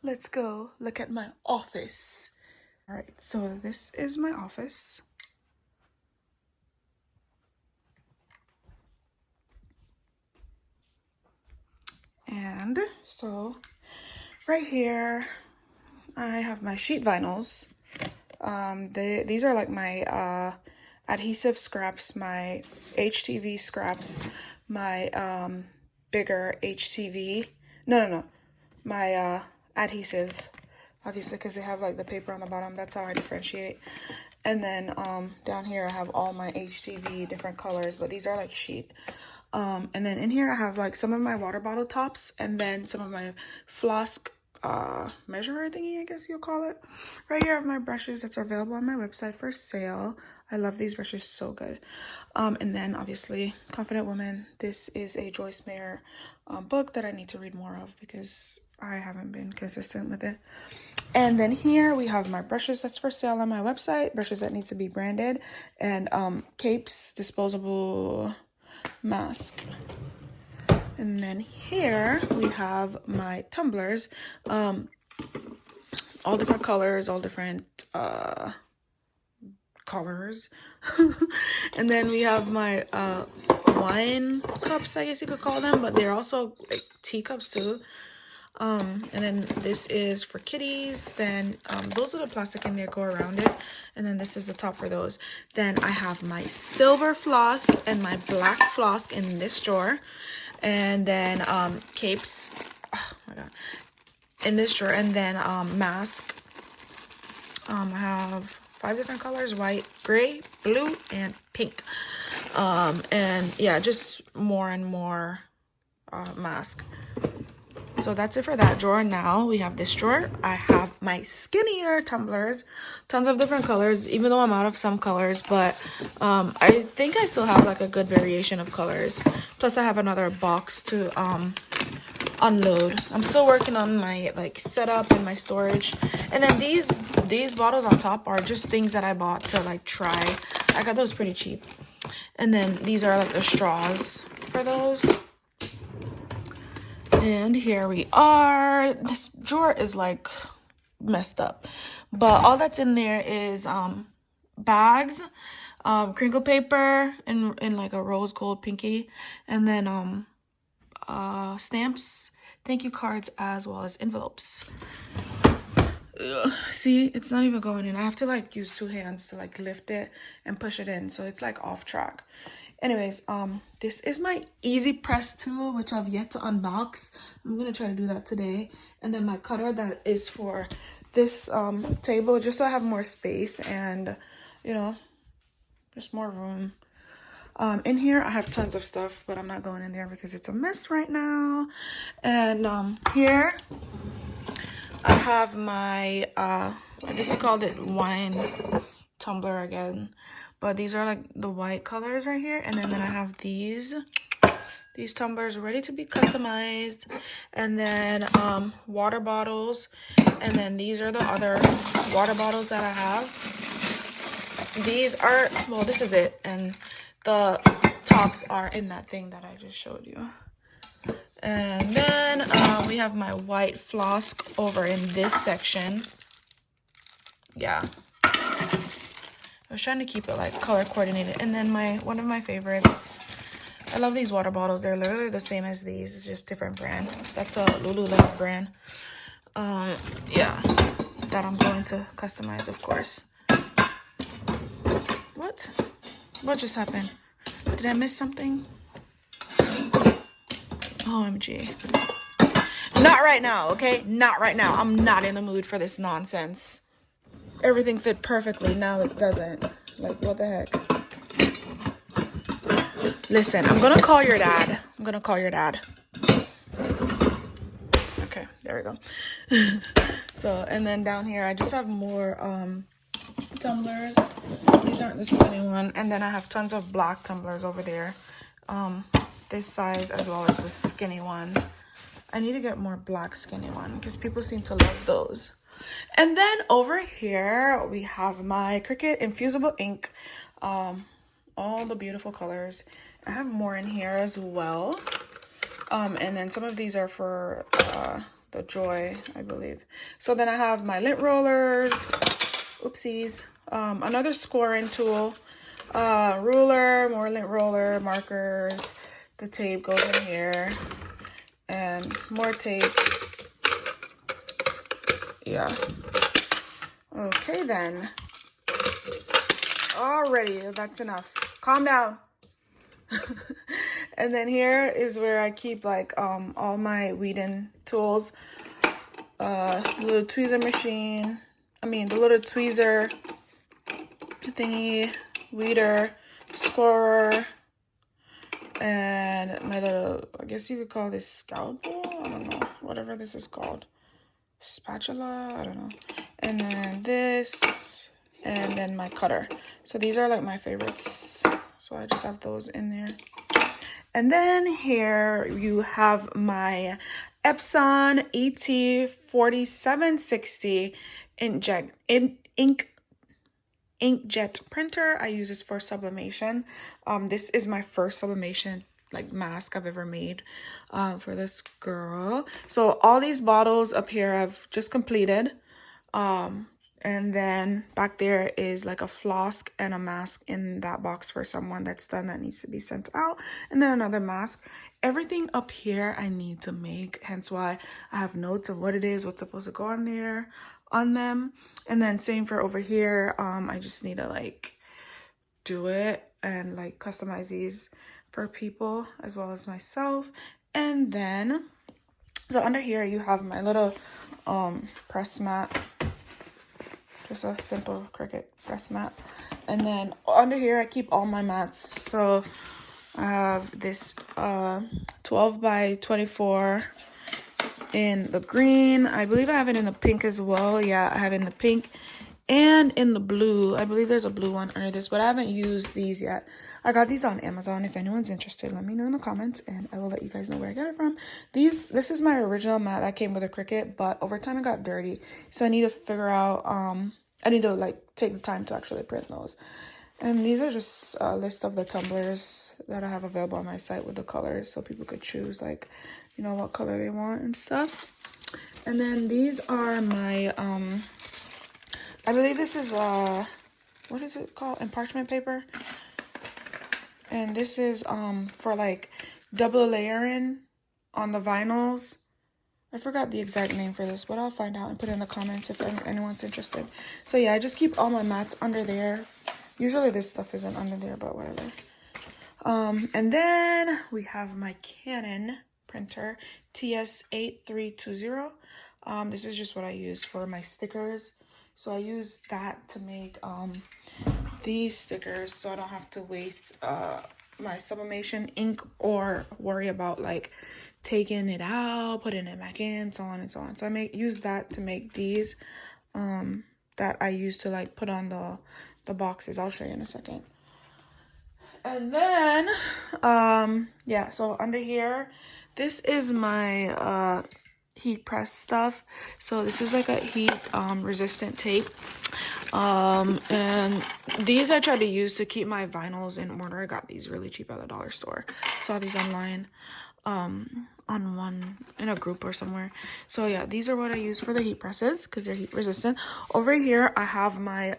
let's go look at my office. All right, so this is my office. And so right here, I have my sheet vinyls. These are like my adhesive scraps, my HTV scraps, my bigger HTV. No. My adhesive, obviously, because they have like the paper on the bottom. That's how I differentiate. And then down here I have all my HTV different colors, but these are like sheet. And then in here I have like some of my water bottle tops, and then some of my floss measurer thingy, I guess you'll call it. Right here I have my brushes that's available on my website for sale. I love these brushes, so good. And then obviously Confident Woman. This is a Joyce Meyer book that I need to read more of because I haven't been consistent with it. And then here we have my brushes that's for sale on my website, brushes that need to be branded, and capes, disposable mask. And then here we have my tumblers, all different colors, all different colors. And then we have my wine cups, I guess you could call them, but they're also like teacups too. And then this is for kitties. Then those are the plastic in there, go around it. And then this is the top for those. Then I have my silver floss and my black floss in this drawer. And then capes, oh my god, in this drawer. And then mask. I have 5 different colors: white, gray, blue, and pink. And yeah, just more and more mask. So that's it for that drawer. Now we have this drawer. I have my skinnier tumblers, tons of different colors, even though I'm out of some colors, but I think I still have like a good variation of colors. Plus I have another box to unload. I'm still working on my like setup and my storage. And then these bottles on top are just things that I bought to like try. I got those pretty cheap. And then these are like the straws for those. And here we are. This drawer is like messed up, but all that's in there is bags, crinkle paper in like a rose gold pinky, and then stamps, thank you cards, as well as envelopes. Ugh. See, it's not even going in. I have to like use 2 hands to like lift it and push it in, so it's like off track. Anyways, this is my easy press tool, which I've yet to unbox. I'm gonna try to do that today. And then my cutter that is for this table, just so I have more space and, you know, just more room. In here I have tons of stuff, but I'm not going in there because it's a mess right now. And here I have my I guess you called it wine tumbler again, but these are like the white colors right here. And then I have these tumblers ready to be customized. And then water bottles. And then these are the other water bottles that I have. These are, well, this is it, and the tops are in that thing that I just showed you. And then we have my white floss over in this section. Yeah, I was trying to keep it like color coordinated. And then one of my favorites, I love these water bottles. They're literally the same as these. It's just different brand. That's a Lululemon brand. Yeah, that I'm going to customize, of course. What just happened? Did I miss something? OMG. Not right now, okay? Not right now. I'm not in the mood for this nonsense. Everything fit perfectly. Now it doesn't. Like, what the heck? Listen, I'm gonna call your dad. Okay, there we go. So, and then down here, I just have more tumblers. These aren't the skinny one. And then I have tons of black tumblers over there. This size as well as the skinny one. I need to get more black skinny one because people seem to love those. And then over here we have my Cricut infusible ink, all the beautiful colors. I have more in here as well. And then some of these are for the Joy, I believe. So then I have my lint rollers, oopsies, another scoring tool, ruler, more lint roller, markers, the tape goes in here, and more tape. Yeah. Okay then. Alrighty, that's enough. Calm down. And then here is where I keep like all my weeding tools. Little tweezer machine. I mean the little tweezer thingy, weeder, scorer, and my little, I guess you could call this scalpel. I don't know, whatever this is called. Spatula, I don't know. And then this, and then my cutter. So these are like my favorites. So I just have those in there. And then here you have my Epson ET4760 inkjet printer. I use this for sublimation. This is my first sublimation like mask I've ever made for this girl. So all these bottles up here I've just completed. And then back there is like a floss and a mask in that box for someone that's done that needs to be sent out. And then another mask. Everything up here I need to make, hence why I have notes of what it is, what's supposed to go on there, on them. And then same for over here. I just need to like do it and like customize these for people as well as myself. And then so under here you have my little press mat. Just a simple Cricut press mat. And then under here I keep all my mats. So I have this 12 by 24 in the green. I believe I have it in the pink as well. Yeah, I have it in the pink and in the blue. I believe there's a blue one under this, but I haven't used these yet. I got these on Amazon. If anyone's interested, let me know in the comments and I will let you guys know where I got it from. This is my original mat that came with a Cricut, but over time it got dirty. So I need to figure out, I need to like take the time to actually print those. And these are just a list of the tumblers that I have available on my site with the colors, so people could choose like, you know, what color they want and stuff. And then these are my, I believe this is, what is it called? And parchment paper. And this is for like double layering on the vinyls. I forgot the exact name for this, but I'll find out and put it in the comments if anyone's interested. So yeah, I just keep all my mats under there. Usually this stuff isn't under there, but whatever. And then we have my Canon printer, TS8320. This is just what I use for my stickers. So I use that to make these stickers so I don't have to waste my sublimation ink or worry about like taking it out, putting it back in, so on and so on. So I use that to make these that I use to like put on the boxes. I'll show you in a second. And then yeah, so under here, this is my heat press stuff. So this is like a heat resistant tape. And these I try to use to keep my vinyls in order. I got these really cheap at the dollar store. Saw these online on one in a group or somewhere. So yeah, these are what I use for the heat presses because they're heat resistant. Over here I have my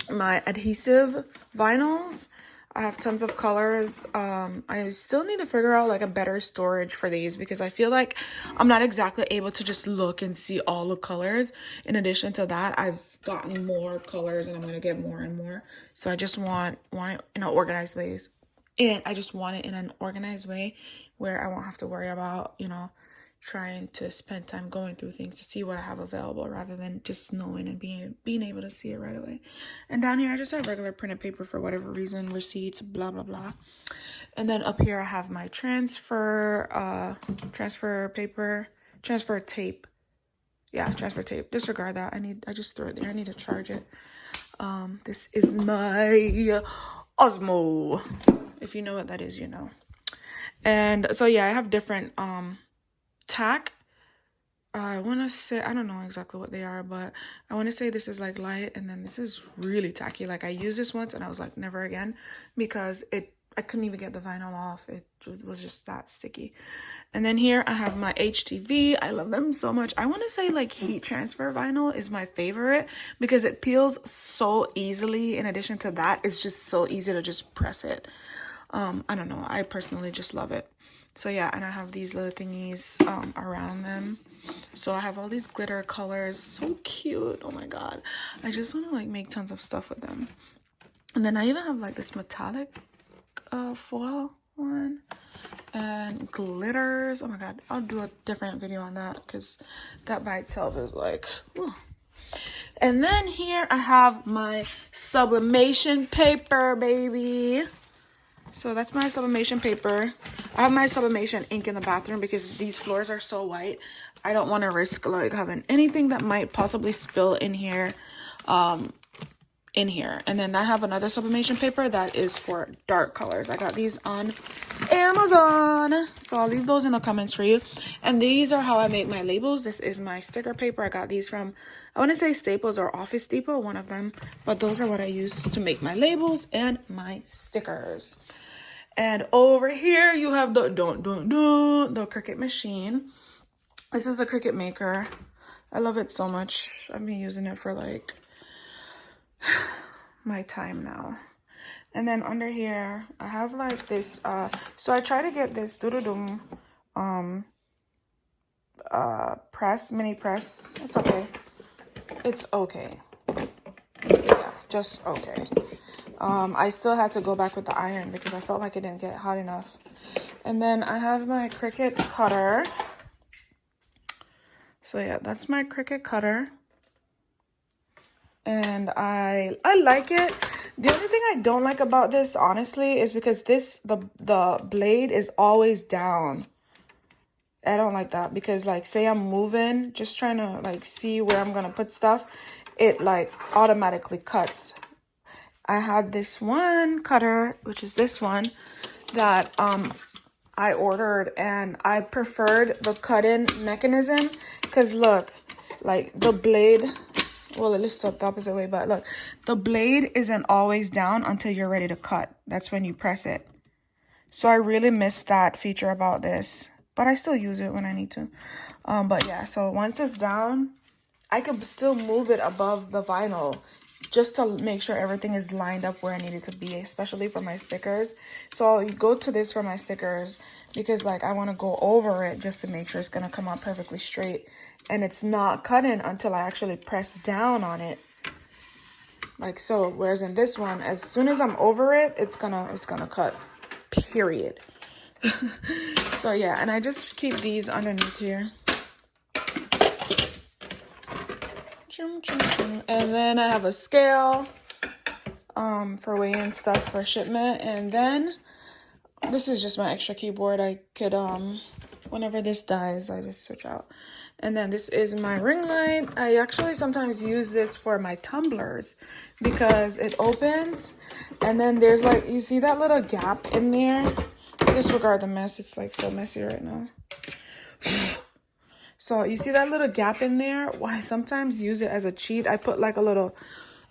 my adhesive vinyls. I have tons of colors. I still need to figure out like a better storage for these because I feel like I'm not exactly able to just look and see all the colors. In addition to that, I've gotten more colors and I'm going to get more and more. So I just want it in an organized ways. And I just want it in an organized way where I won't have to worry about, you know, trying to spend time going through things to see what I have available rather than just knowing and being able to see it right away. And down here I just have regular printed paper for whatever reason, receipts, blah blah blah. And then up here I have my transfer tape. Yeah, transfer tape. Disregard that. I just threw it there. I need to charge it. This is my Osmo. If you know what that is, you know. And so yeah, I have different tack. I want to say, I don't know exactly what they are, but I want to say this is like light and then this is really tacky. Like I used this once and I was like never again because I couldn't even get the vinyl off. It was just that sticky. And then here I have my HTV. I love them so much. I want to say like heat transfer vinyl is my favorite because it peels so easily. In addition to that, it's just so easy to just press it. I don't know. I personally just love it. So yeah, and I have these little thingies around them. So I have all these glitter colors. So cute. Oh my god. I just want to like make tons of stuff with them. And then I even have like this metallic foil one and glitters. Oh my god, I'll do a different video on that because that by itself is like whew. And then here I have my sublimation paper, baby. So that's my sublimation paper. I have my sublimation ink in the bathroom because these floors are so white. I don't want to risk like having anything that might possibly spill in here. And then I have another sublimation paper that is for dark colors. I got these on Amazon, so I'll leave those in the comments for you. And these are how I make my labels. This is my sticker paper. I got these from, I want to say Staples or Office Depot, one of them, but those are what I use to make my labels and my stickers. And over here you have the Cricut machine. This is a Cricut maker. I love it so much. I've been using it for like my time now. And then under here I have like this so I try to get this press, mini press. It's okay. It's okay. Yeah, just okay. I still had to go back with the iron because I felt like it didn't get hot enough. And then I have my Cricut cutter. So yeah, that's my Cricut cutter. And I like it. The only thing I don't like about this, honestly, is because the blade is always down. I don't like that because like say I'm moving, just trying to like see where I'm gonna put stuff, it like automatically cuts. I had this one cutter, which is this one, that I ordered, and I preferred the cut-in mechanism because look, like the blade, well, it lifts up the opposite way, but look, the blade isn't always down until you're ready to cut. That's when you press it. So I really miss that feature about this, but I still use it when I need to. But yeah, so once it's down, I can still move it above the vinyl just to make sure everything is lined up where I need it to be, especially for my stickers. So I'll go to this for my stickers because like I want to go over it just to make sure it's going to come out perfectly straight. And it's not cutting until I actually press down on it. Like so, whereas in this one, as soon as I'm over it, it's gonna cut, period. So yeah, and I just keep these underneath here. And then I have a scale for weighing stuff for shipment. And then this is just my extra keyboard. I could whenever this dies, I just switch out. And then this is my ring light. I actually sometimes use this for my tumblers because it opens and then there's like, you see that little gap in there? Disregard the mess, it's like so messy right now. So you see that little gap in there? Well, I sometimes use it as a cheat. I put like a little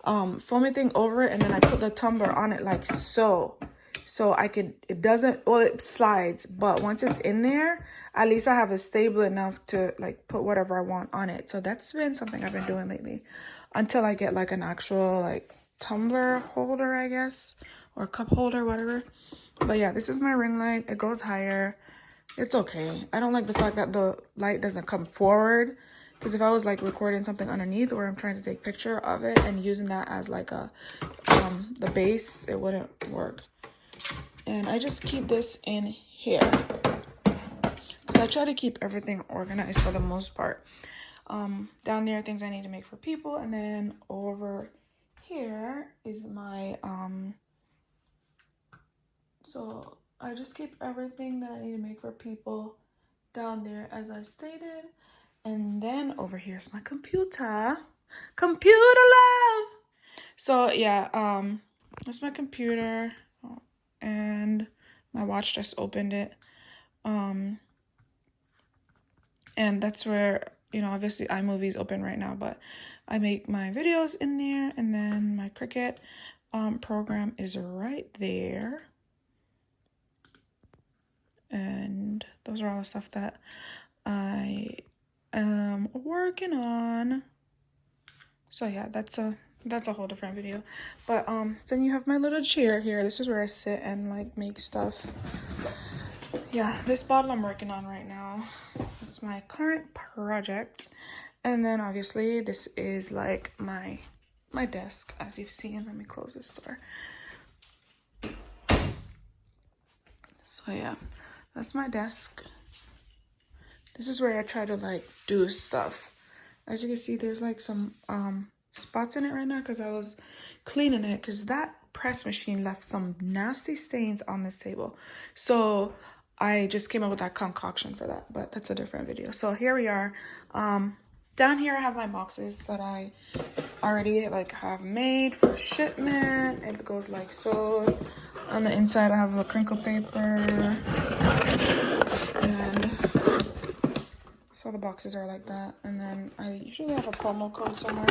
foamy thing over it, and then I put the tumbler on it like so. So I could, it doesn't, well, it slides, but once it's in there, at least I have it stable enough to like put whatever I want on it. So that's been something I've been doing lately until I get like an actual like tumbler holder, I guess, or cup holder, whatever. But yeah, this is my ring light. It goes higher. It's okay. I don't like the fact that the light doesn't come forward, because if I was like recording something underneath or I'm trying to take a picture of it and using that as like a the base, it wouldn't work. And I just keep this in here because I try to keep everything organized for the most part. Down there, things I need to make for people, and then over here is my so I just keep everything that I need to make for people down there as I stated. And then over here's my computer. Computer love! So yeah, that's my computer. And my watch just opened it. And that's where, you know, obviously iMovie's open right now, but I make my videos in there. And then my Cricut program is right there. And those are all the stuff that I am working on. So yeah, that's a whole different video. But then you have my little chair here. This is where I sit and like make stuff. Yeah, this bottle I'm working on right now. This is my current project. And then obviously this is like my desk, as you've seen. Let me close this door. So yeah, that's my desk. This is where I try to like do stuff. As you can see, there's like some spots in it right now because I was cleaning it, because that press machine left some nasty stains on this table. So I just came up with that concoction for that, but that's a different video. So here we are. Down here I have my boxes that I already like have made for shipment. It goes like so. On the inside I have a crinkle paper, and so the boxes are like that. And then I usually have a promo code somewhere.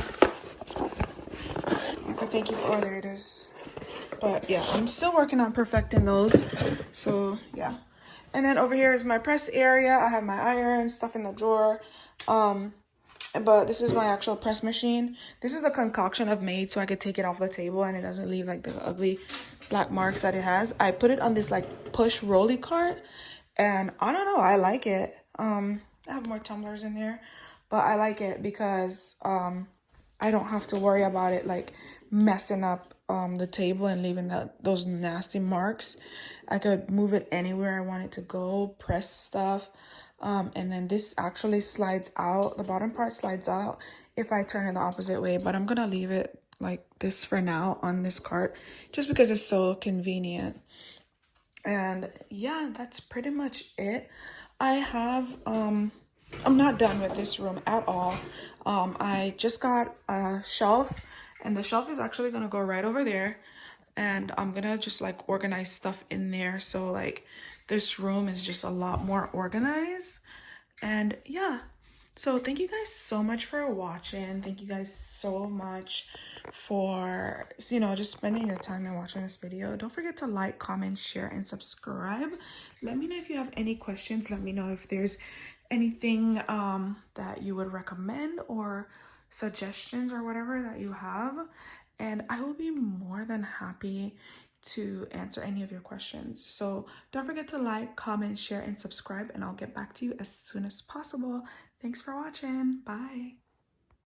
Okay, thank you for, oh, there it is. But yeah, I'm still working on perfecting those. So yeah. And then over here is my press area. I have my iron, stuff in the drawer. But this is my actual press machine. This is the concoction I've made so I could take it off the table and it doesn't leave like the ugly black marks that it has. I put it on this like push rolly cart, and I don't know, I like it. I have more tumblers in there, but I like it because I don't have to worry about it like messing up the table and leaving those nasty marks. I could move it anywhere I want it to go, press stuff. And then this actually slides out. The bottom part slides out if I turn it the opposite way, but I'm gonna leave it like this for now on this cart just because it's so convenient. And yeah, that's pretty much it. I have I'm not done with this room at all. I just got a shelf, and the shelf is actually gonna go right over there, and I'm gonna just like organize stuff in there, so like this room is just a lot more organized. And yeah, so thank you guys so much for watching. Thank you guys so much for, you know, just spending your time and watching this video. Don't forget to like, comment, share, and subscribe. Let me know if you have any questions. Let me know if there's anything that you would recommend, or suggestions or whatever that you have, and I will be more than happy to answer any of your questions. So don't forget to like, comment, share, and subscribe, and I'll get back to you as soon as possible. Thanks for watching. Bye.